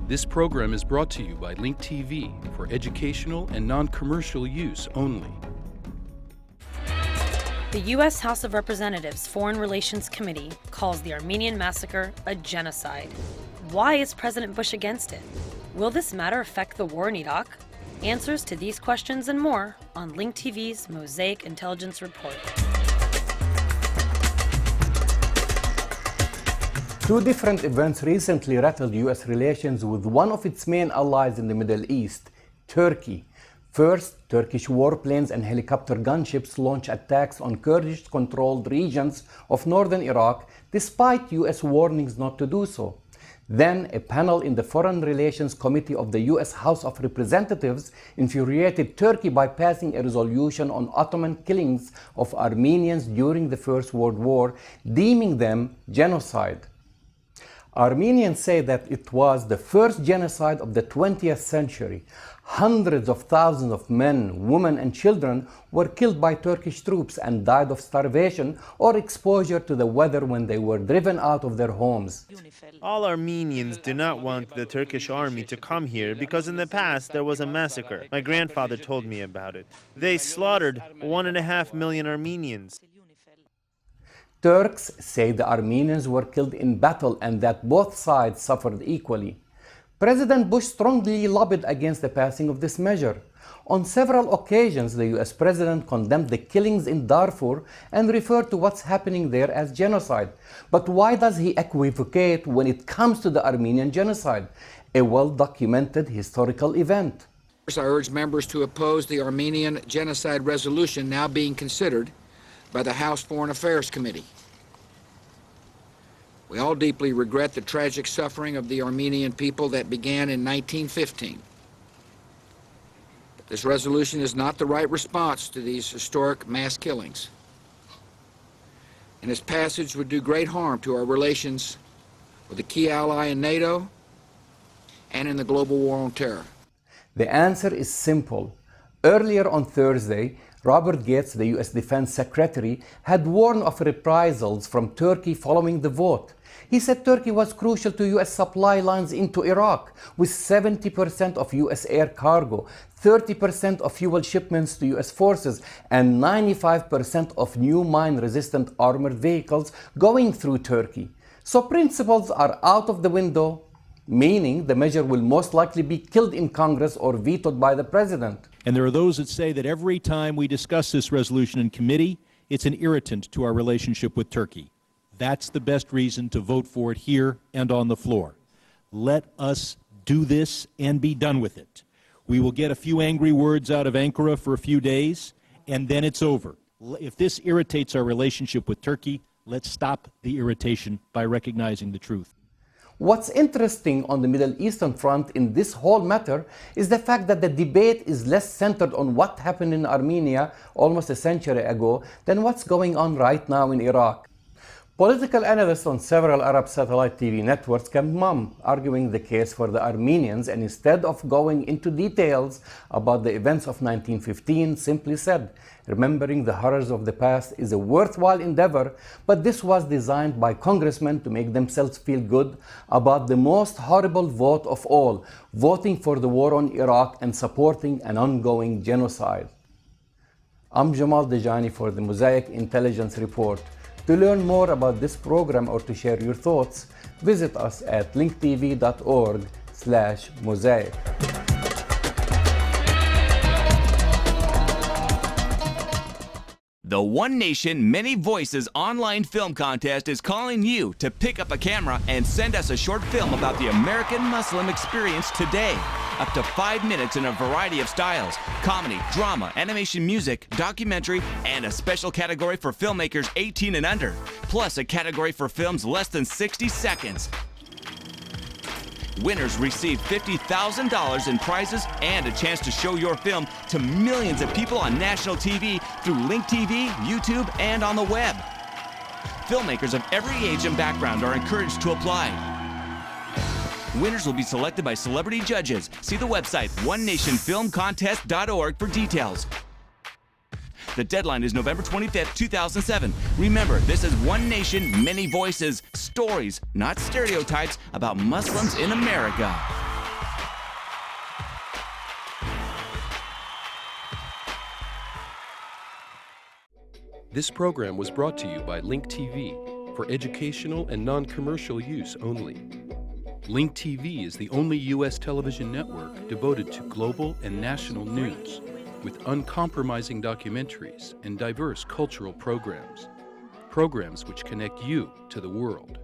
This program is brought to you by Link TV for educational and non-commercial use only. The U.S. House of Representatives Foreign Relations Committee calls the Armenian Massacre a genocide. Why is President Bush against it? Will this matter affect the war in Iraq? Answers to these questions and more on Link TV's Mosaic Intelligence Report. Two different events recently rattled U.S. relations with one of its main allies in the Middle East, Turkey. First, Turkish warplanes and helicopter gunships launched attacks on Kurdish-controlled regions of northern Iraq, despite U.S. warnings not to do so. Then, a panel in the Foreign Relations Committee of the U.S. House of Representatives infuriated Turkey by passing a resolution on Ottoman killings of Armenians during the First World War, deeming them genocide. Armenians say that it was the first genocide of the 20th century. Hundreds of thousands of men, women, and children were killed by Turkish troops and died of starvation or exposure to the weather when they were driven out of their homes. All Armenians do not want the Turkish army to come here because in the past there was a massacre. My grandfather told me about it. They slaughtered 1.5 million Armenians. Turks say the Armenians were killed in battle and that both sides suffered equally. President Bush strongly lobbied against the passing of this measure. On several occasions, the US president condemned the killings in Darfur and referred to what's happening there as genocide. But why does he equivocate when it comes to the Armenian genocide, a well-documented historical event? I urge members to oppose the Armenian Genocide Resolution now being considered by the House Foreign Affairs Committee. We all deeply regret the tragic suffering of the Armenian people that began in 1915. But this resolution is not the right response to these historic mass killings. And its passage would do great harm to our relations with a key ally in NATO and in the global war on terror. The answer is simple. Earlier on Thursday, Robert Gates, the U.S. Defense Secretary, had warned of reprisals from Turkey following the vote. He said Turkey was crucial to U.S. supply lines into Iraq, with 70% of U.S. air cargo, 30% of fuel shipments to U.S. forces, and 95% of new mine-resistant armored vehicles going through Turkey. So principles are out of the window, meaning the measure will most likely be killed in Congress or vetoed by the president. And there are those that say that every time we discuss this resolution in committee, it's an irritant to our relationship with Turkey. That's the best reason to vote for it here and on the floor. Let us do this and be done with it. We will get a few angry words out of Ankara for a few days, and then it's over. If this irritates our relationship with Turkey, let's stop the irritation by recognizing the truth. What's interesting on the Middle Eastern front in this whole matter is the fact that the debate is less centered on what happened in Armenia almost a century ago than what's going on right now in Iraq. Political analysts on several Arab satellite TV networks came mum, arguing the case for the Armenians, and instead of going into details about the events of 1915, simply said, remembering the horrors of the past is a worthwhile endeavor, but this was designed by congressmen to make themselves feel good about the most horrible vote of all, voting for the war on Iraq and supporting an ongoing genocide. I'm Jamal Dejani for the Mosaic Intelligence Report. To learn more about this program or to share your thoughts, visit us at linktv.org/mosaic. The One Nation, Many Voices online film contest is calling you to pick up a camera and send us a short film about the American Muslim experience today. Up to 5 minutes in a variety of styles: comedy, drama, animation, music, documentary, and a special category for filmmakers 18 and under, plus a category for films less than 60 seconds. Winners receive $50,000 in prizes and a chance to show your film to millions of people on national TV through Link TV, YouTube, and on the web. Filmmakers of every age and background are encouraged to apply. Winners will be selected by celebrity judges. See the website onenationfilmcontest.org for details. The deadline is November 25th, 2007. Remember, this is One Nation, Many Voices. Stories, not stereotypes, about Muslims in America. This program was brought to you by Link TV for educational and non-commercial use only. Link TV is the only U.S. television network devoted to global and national news, with uncompromising documentaries and diverse cultural programs. Programs which connect you to the world.